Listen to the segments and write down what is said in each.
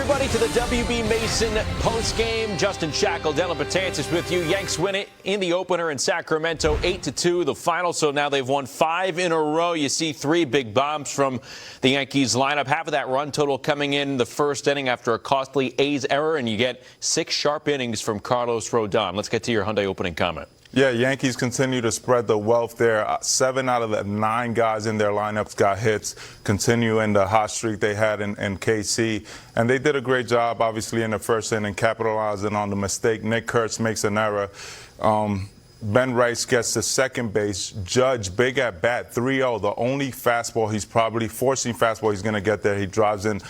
everybody, to the W.B. Mason postgame. Justin Shackle, Dylan Betances with you. Yanks win it in the opener in Sacramento, 8-2, the final. So now they've won 5 in a row. You see 3 big bombs from the Yankees lineup. Half of that run total coming in the first inning after a costly A's error, and you get 6 sharp innings from Carlos Rodon. Let's get to your Hyundai opening comment. Yeah, Yankees continue to spread the wealth there. 7 out of the 9 guys in their lineups got hits, continuing the hot streak they had in KC. And they did a great job, obviously, in the first inning, capitalizing on the mistake. Nick Kurtz makes an error. Ben Rice gets to second base. Judge, big at bat, 3-0. The only fastball he's probably forcing fastball he's going to get there. He drives in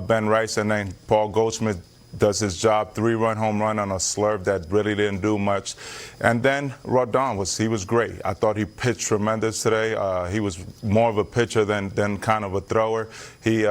Ben Rice, and then Paul Goldschmidt does his job, 3-run home run on a slurve that really didn't do much. And then Rodon was great. I thought he pitched tremendous today. He was more of a pitcher than kind of a thrower. He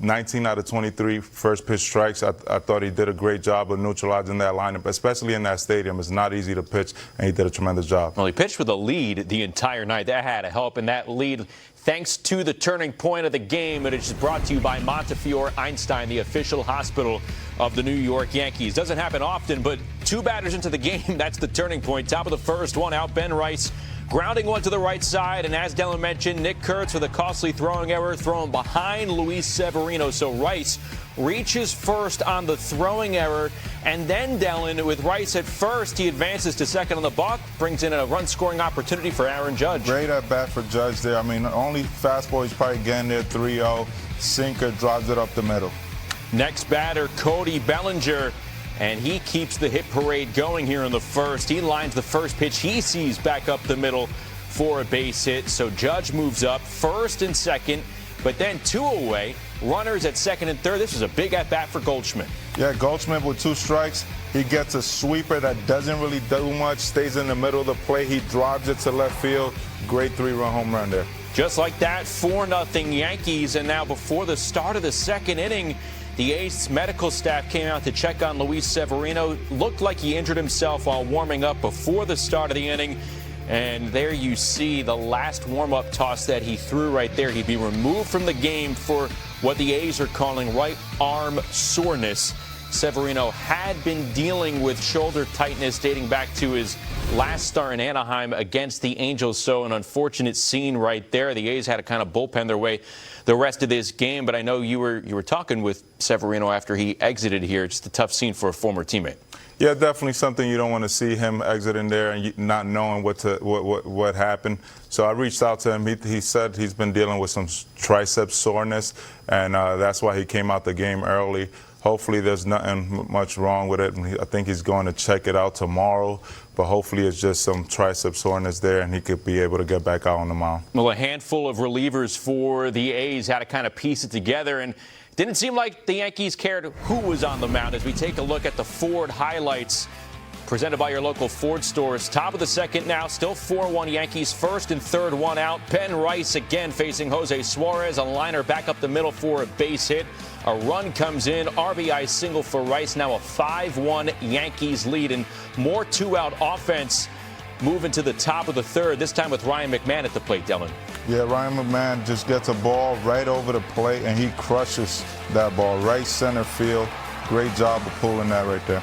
19 out of 23 first pitch strikes. I thought he did a great job of neutralizing that lineup, especially in that stadium. It's not easy to pitch, and he did a tremendous job. Well, he pitched with a lead the entire night. That had to help, and that lead, thanks to the turning point of the game, it is brought to you by Montefiore Einstein, the official hospital of the New York Yankees. Doesn't happen often, but 2 batters into the game, that's the turning point. Top of the first, 1 out, Ben Rice grounding one to the right side, and as Dylan mentioned, Nick Kurtz with a costly throwing error, thrown behind Luis Severino. So Rice reaches first on the throwing error, and then Dylan, with Rice at first, he advances to second on the balk, brings in a run-scoring opportunity for Aaron Judge. Great at bat for Judge there. I mean, the only fastball he's probably getting there, 3-0. Sinker drives it up the middle. Next batter, Cody Bellinger, and he keeps the hit parade going here in the first. He lines the first pitch he sees back up the middle for a base hit. So Judge moves up first and second, but then 2 away. Runners at second and third. This is a big at-bat for Goldschmidt. Yeah, Goldschmidt with 2 strikes. He gets a sweeper that doesn't really do much, stays in the middle of the plate. He drives it to left field. Great 3-run home run there. Just like that, 4-0 Yankees. And now before the start of the second inning, the A's medical staff came out to check on Luis Severino. Looked like he injured himself while warming up before the start of the inning. And there you see the last warm-up toss that he threw right there. He'd be removed from the game for what the A's are calling right arm soreness. Severino had been dealing with shoulder tightness dating back to his last start in Anaheim against the Angels. So an unfortunate scene right there. The A's had to kind of bullpen their way the rest of this game. But I know you were talking with Severino after he exited here. Just a tough scene for a former teammate. Yeah, definitely something you don't want to see, him exiting there and not knowing what happened. So I reached out to him. He said he's been dealing with some tricep soreness, and that's why he came out the game early. Hopefully there's nothing much wrong with it. I think he's going to check it out tomorrow, but hopefully it's just some tricep soreness there, and he could be able to get back out on the mound. Well, a handful of relievers for the A's had to kind of piece it together, and didn't seem like the Yankees cared who was on the mound as we take a look at the Ford highlights presented by your local Ford stores. Top of the second now, still 4-1 Yankees. First and third, 1 out. Ben Rice again facing Jose Suarez. A liner back up the middle for a base hit. A run comes in. RBI single for Rice. Now a 5-1 Yankees lead, and more 2-out offense moving to the top of the third, this time with Ryan McMahon at the plate, Dylan. Yeah, Ryan McMahon just gets a ball right over the plate, and he crushes that ball right center field. Great job of pulling that right there.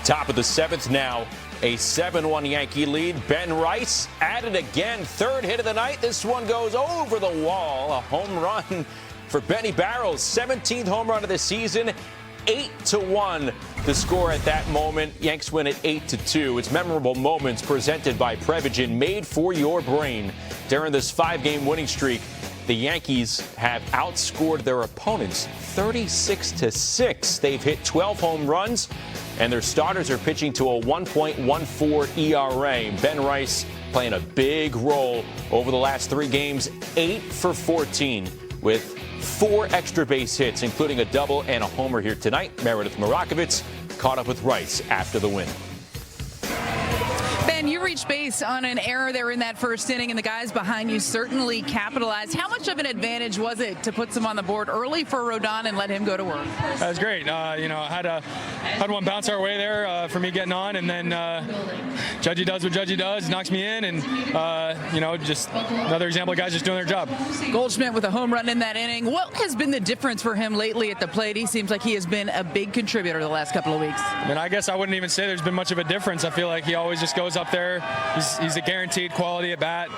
Top of the 7th now, a 7-1 Yankee lead. Ben Rice at it again. 3rd hit of the night. This one goes over the wall. A home run for Benny Barrels. 17th home run of the season. 8-1 the score at that moment. Yanks win at 8-2. It's memorable moments presented by Prevagen, made for your brain. During this 5-game winning streak, the Yankees have outscored their opponents 36-6. They've hit 12 home runs, and their starters are pitching to a 1.14 ERA. Ben Rice playing a big role over the last 3 games, 8 for 14 with 4 extra base hits, including a double and a homer here tonight. Meredith Marakovitz caught up with Rice after the win. Ben, you reached reached base on an error there in that first inning, and the guys behind you certainly capitalized. How much of an advantage was it to put some on the board early for Rodon and let him go to work? That was great. I had one bounce our way there for me getting on, and then Judgy does what Judgy does, knocks me in, and just another example of guys just doing their job. Goldschmidt with a home run in that inning. What has been the difference for him lately at the plate? He seems like he has been a big contributor the last couple of weeks. I mean, I guess I wouldn't even say there's been much of a difference. I feel like he always just goes up there. He's a guaranteed quality at bat.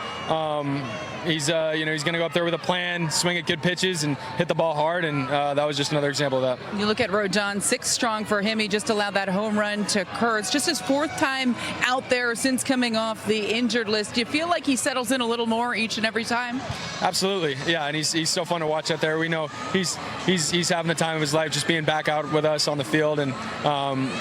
He's going to go up there with a plan, swing at good pitches, and hit the ball hard, and that was just another example of that. You look at Rodon, 6 strong for him. He just allowed that home run to occur. It's just his 4th time out there since coming off the injured list. Do you feel like he settles in a little more each and every time? Absolutely, yeah, and he's so fun to watch out there. We know he's having the time of his life just being back out with us on the field, and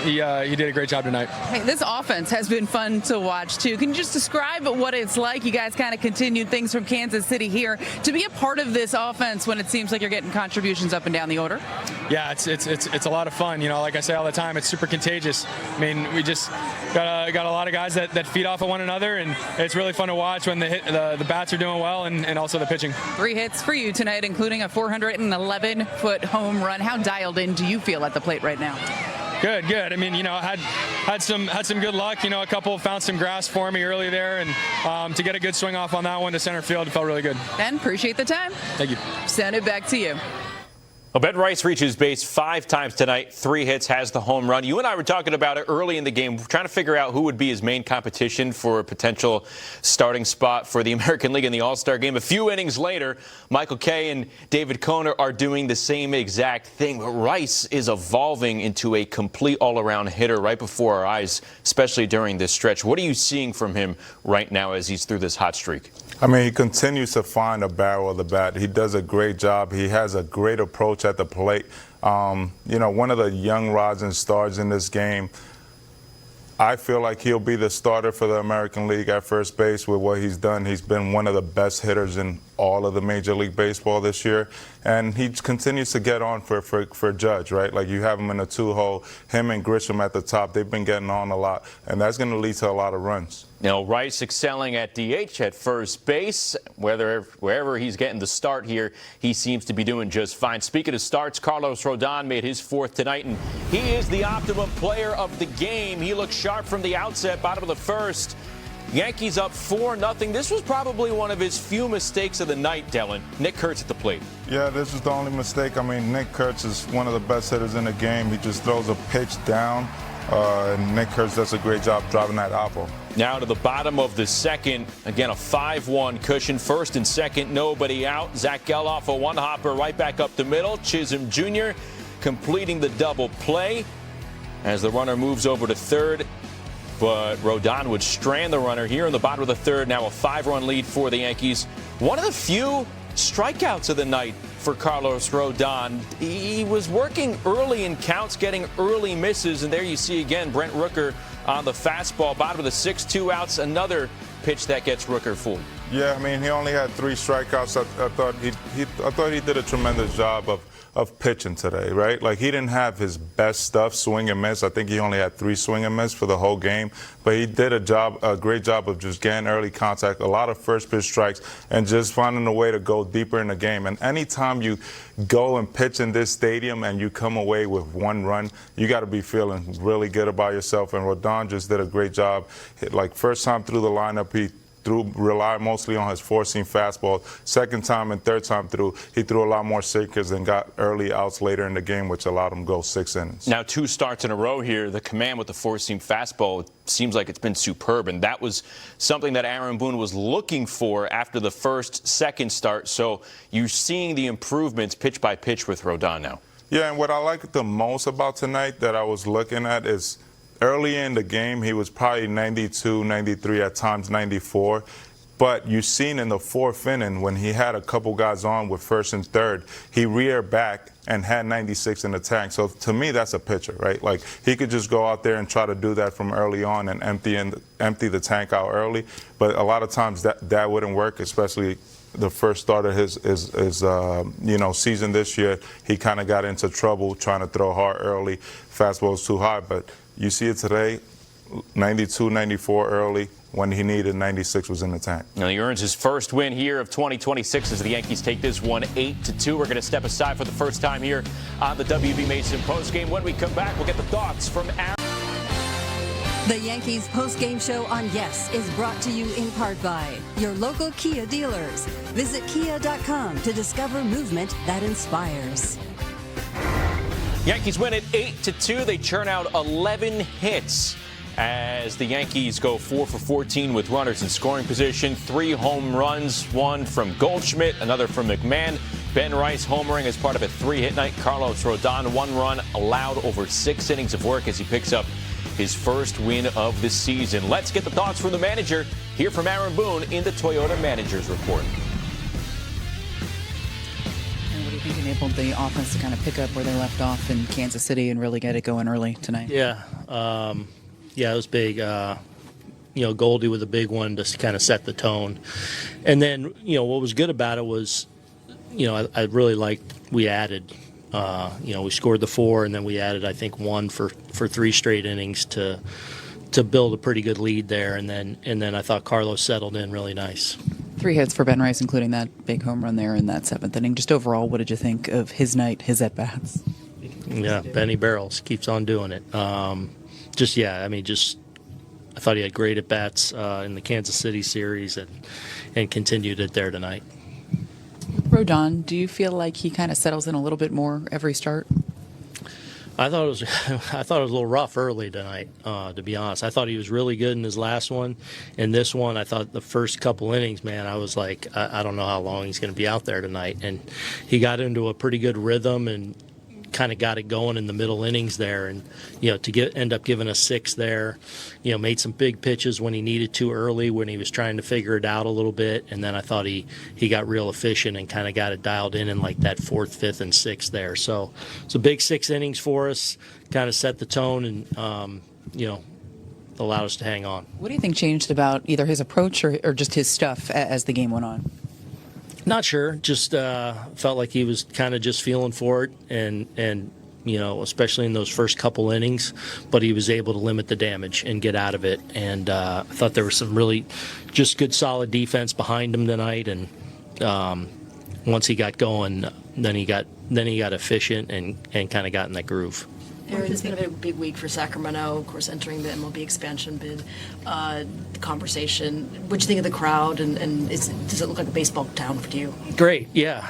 he did a great job tonight. Hey, this offense has been fun to watch too. Can you just describe what it's like? You guys kind of continued things from Kansas City here to be a part of this offense when it seems like you're getting contributions up and down the order. Yeah, it's a lot of fun. Like I say all the time, it's super contagious. I mean, we just got a lot of guys that feed off of one another, and it's really fun to watch when the bats are doing well and also the pitching. 3 hits for you tonight, including a 411-foot home run. How dialed in do you feel at the plate right now? Good. I mean, I had some good luck. A couple found some grass for me early there, and to get a good swing off on that one to center field, it felt really good. Ben, appreciate the time. Thank you. Send it back to you. Well, Ben Rice reaches base 5 times tonight, 3 hits, has the home run. You and I were talking about it early in the game, trying to figure out who would be his main competition for a potential starting spot for the American League in the All-Star game. A few innings later, Michael Kay and David Koner are doing the same exact thing. But Rice is evolving into a complete all-around hitter right before our eyes, especially during this stretch. What are you seeing from him right now as he's through this hot streak? I mean, he continues to find a barrel of the bat. He does a great job. He has a great approach at the plate. One of the young rising stars in this game. I feel like he'll be the starter for the American League at first base with what he's done. He's been one of the best hitters in all of the Major League Baseball this year. And he continues to get on for Judge, right? Like, you have him in a 2-hole, him and Grisham at the top. They've been getting on a lot, and that's going to lead to a lot of runs. Rice excelling at DH at first base. Wherever he's getting the start here, he seems to be doing just fine. Speaking of starts, Carlos Rodon made his 4th tonight, and he is the optimum player of the game. He looked sharp from the outset, bottom of the first. Yankees up 4-0. This was probably one of his few mistakes of the night, Dellin. Nick Kurtz at the plate. Yeah, this was the only mistake. I mean, Nick Kurtz is one of the best hitters in the game. He just throws a pitch down, and Nick Kurtz does a great job driving that apple. Now to the bottom of the second. Again, a 5-1 cushion. First and second, nobody out. Zach Geloff, a one-hopper right back up the middle. Chisholm Jr. completing the double play as the runner moves over to third. But Rodon would strand the runner here in the bottom of the third. Now a 5-run lead for the Yankees. One of the few strikeouts of the night for Carlos Rodon. He was working early in counts, getting early misses. And there you see again Brent Rooker on the fastball. Bottom of the 6, 2 outs. Another pitch that gets Rooker fooled. Yeah, I mean, he only had 3 strikeouts. I thought he did a tremendous job of pitching today, right? Like, he didn't have his best stuff, swing and miss. I think he only had 3 swing and miss for the whole game. But he did a great job of just getting early contact, a lot of first pitch strikes, and just finding a way to go deeper in the game. And anytime you go and pitch in this stadium and you come away with 1 run, you got to be feeling really good about yourself. And Rodon just did a great job. Like, first time through the lineup, he relied mostly on his four-seam fastball. Second time and third time through, he threw a lot more sinkers and got early outs later in the game, which allowed him to go 6 innings. Now 2 starts in a row here. The command with the four-seam fastball seems like it's been superb, and that was something that Aaron Boone was looking for after the second start. So you're seeing the improvements pitch by pitch with Rodon now. Yeah, and what I like the most about tonight that I was looking at is early in the game, he was probably 92, 93, at times 94. But you've seen in the 4th inning when he had a couple guys on with first and third, he reared back and had 96 in the tank. So to me, that's a pitcher, right? Like, he could just go out there and try to do that from early on and empty the tank out early. But a lot of times that wouldn't work, especially the first start of his season this year. He kind of got into trouble trying to throw hard early. Fastball was too high, but you see it today, 92, 94 early. when he needed 96 was in the tank. Now he earns his first win here of 2026 as the Yankees take this one 8-2. We're going to step aside for the first time here on the WB Mason postgame. When we come back, we'll get the thoughts from Aaron. The Yankees post-game show on Yes is brought to you in part by your local Kia dealers. Visit kia.com to discover movement that inspires. Yankees win it 8-2. They churn out 11 hits as the Yankees go 4 for 14 with runners in scoring position. 3 home runs, one from Goldschmidt, another from McMahon. Ben Rice homering as part of a 3-hit night. Carlos Rodon, 1 run allowed over 6 innings of work as he picks up his first win of the season. Let's get the thoughts from the manager. Hear from Aaron Boone in the Toyota Managers Report. And what do you think enabled the offense to kind of pick up where they left off in Kansas City and really get it going early tonight? Yeah, it was big. Goldie with a big one to kind of set the tone. And then, what was good about it was, I really liked we added. We scored the 4, and then we added, I think, 1 for 3 straight innings to build a pretty good lead there. And then I thought Carlos settled in really nice. 3 hits for Ben Rice, including that big home run there in that 7th inning. Just overall, what did you think of his night, his at-bats? Yeah, Benny Barrels keeps on doing it. I thought he had great at-bats in the Kansas City series and continued it there tonight. Rodon, do you feel like he kind of settles in a little bit more every start? I thought it was a little rough early tonight, to be honest. I thought he was really good in his last one. In this one, I thought the first couple innings, man, I was like, I don't know how long he's going to be out there tonight. And he got into a pretty good rhythm and kind of got it going in the middle innings there, and to end up giving us 6 there, made some big pitches when he needed to early when he was trying to figure it out a little bit, and then I thought he got real efficient and kind of got it dialed in like that 4th, 5th, and 6th there. So it's a big 6 innings for us, kind of set the tone and allowed us to hang on. What do you think changed about either his approach or just his stuff as the game went on? Not sure. Just felt like he was kind of just feeling for it, and especially in those first couple innings. But he was able to limit the damage and get out of it. And I thought there was some really just good, solid defense behind him tonight. And once he got going, then he got efficient and kind of got in that groove. Aaron, it's been a big week for Sacramento, of course, entering the MLB expansion bid. The conversation, what do you think of the crowd, and does it look like a baseball town for you? Great, yeah.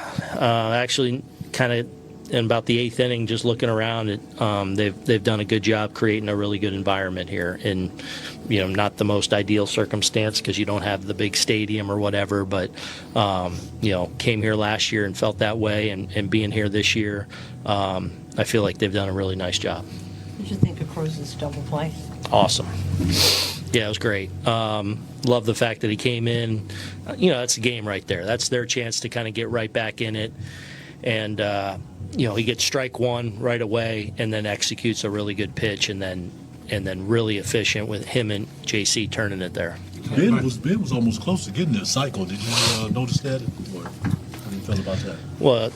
Actually, kind of in about the 8th inning, just looking around, they've done a good job creating a really good environment here. And not the most ideal circumstance because you don't have the big stadium or whatever, but came here last year and felt that way, and being here this year, I feel like they've done a really nice job. Did you think of Cruz's double play? Awesome. Yeah, it was great. Love the fact that he came in. That's a game right there. That's their chance to kind of get right back in it. And, he gets strike 1 right away and then executes a really good pitch and then really efficient with him and JC turning it there. Ben was almost close to getting that cycle. Did you notice that? Or how do you feel about that? Well,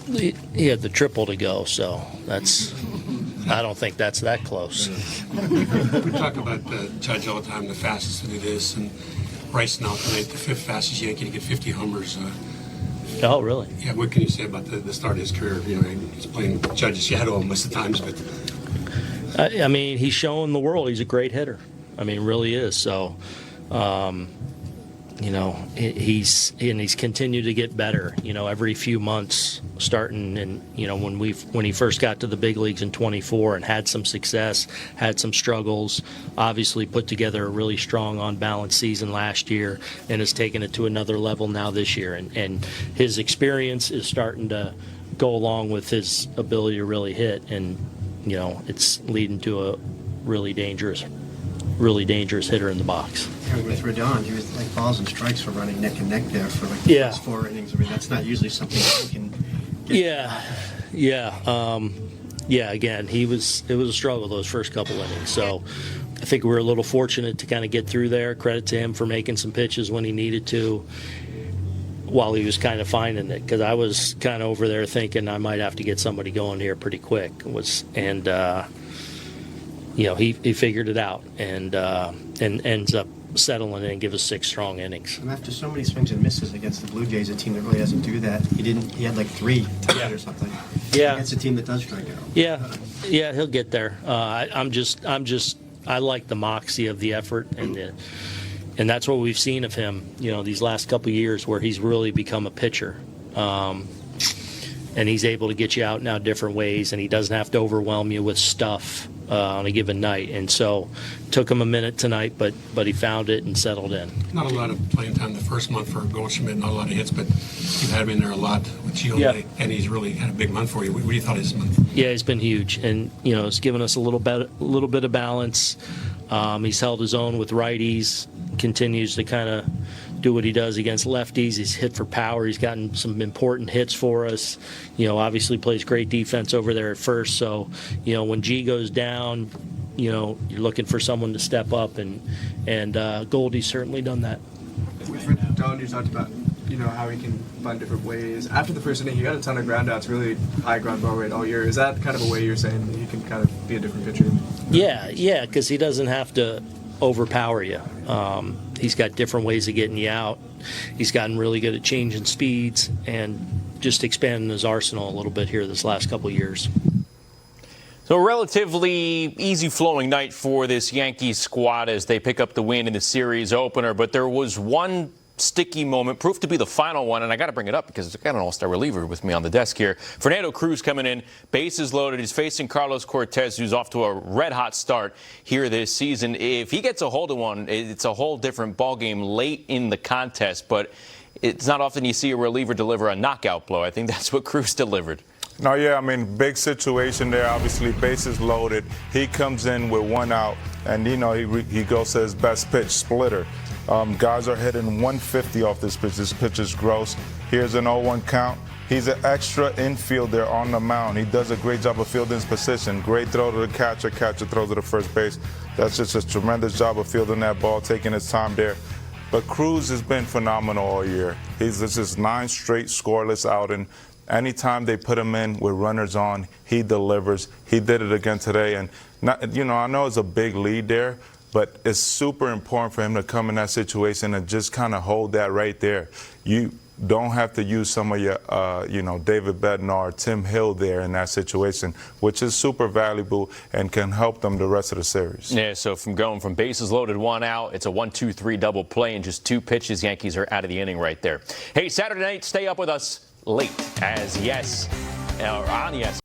he had the triple to go, so I don't think that's that close. We talk about Judge all the time, the fastest to do this, and Rice now tonight, the 5th fastest Yankee to get 50 homers. Oh, really? Yeah, what can you say about the start of his career? He's playing Judge's shadow most of the times, but I mean, he's showing the world he's a great hitter. I mean, really is. So, he's continued to get better. Every few months, starting and when he first got to the big leagues in 24 and had some success, had some struggles. Obviously, put together a really strong, on-balance season last year, and has taken it to another level now this year. And his experience is starting to go along with his ability to really hit, and it's leading to a really dangerous hitter in the box. With Rodon, he was like balls and strikes were running neck and neck there for like the first 4 innings. I mean, that's not usually something that you can get. Again, it was a struggle those first couple innings. So I think we were a little fortunate to kind of get through there. Credit to him for making some pitches when he needed to, while he was kind of finding it. Because I was kind of over there thinking I might have to get somebody going here pretty quick. He figured it out and ends up settle in and give us 6 strong innings. And after so many swings and misses against the Blue Jays, a team that really doesn't do that, he had like 3 tonight or something. Yeah. Against a team that does strike out. Yeah, he'll get there. I like the moxie of the effort, and that's what we've seen of him, these last couple of years, where he's really become a pitcher. And he's able to get you out now different ways, and he doesn't have to overwhelm you with stuff on a given night. And so, took him a minute tonight, but he found it and settled in. Not a lot of playing time the first month for Goldschmidt, not a lot of hits, but you've had him in there a lot with Gio, and he's really had a big month for you. What do you thought of this month? Yeah, he's been huge, and it's given us a little bit of balance. He's held his own with righties, continues to kind of do what he does against lefties. He's hit for power. He's gotten some important hits for us. Obviously plays great defense over there at first. So, when G goes down, you're looking for someone to step up, and Goldie's certainly done that. With Don, you talked about how he can find different ways. After the first inning, he got a ton of ground outs, really high ground ball rate all year. Is that kind of a way you're saying that he can kind of be a different pitcher? Yeah, because he doesn't have to overpower you. He's got different ways of getting you out. He's gotten really good at changing speeds and just expanding his arsenal a little bit here this last couple of years. So a relatively easy-flowing night for this Yankees squad as they pick up the win in the series opener. But there was one sticky moment, proved to be the final one, and I got to bring it up because I've got an all-star reliever with me on the desk here. Fernando Cruz coming in, bases loaded. He's facing Carlos Cortez, who's off to a red-hot start here this season. If he gets a hold of one, it's a whole different ballgame late in the contest, but it's not often you see a reliever deliver a knockout blow. I think that's what Cruz delivered. No, yeah, big situation there. Obviously, bases loaded. He comes in with 1 out, and he goes to his best pitch, splitter. Guys are hitting 150 off this pitch. This pitch is gross. Here's an 0-1 count. He's an extra infielder on the mound. He does a great job of fielding his position. Great throw to the catcher. Catcher throws to the first base. That's just a tremendous job of fielding that ball, taking his time there. But Cruz has been phenomenal all year. He's just 9 straight scoreless outing. Anytime they put him in with runners on, he delivers. He did it again today. And, I know it's a big lead there, but it's super important for him to come in that situation and just kind of hold that right there. You don't have to use some of your, David Bednar or Tim Hill there in that situation, which is super valuable and can help them the rest of the series. Yeah, so from going from bases loaded, 1 out, it's a 1-2-3 double play in just 2 pitches. Yankees are out of the inning right there. Hey, Saturday night, stay up with us late as on Yes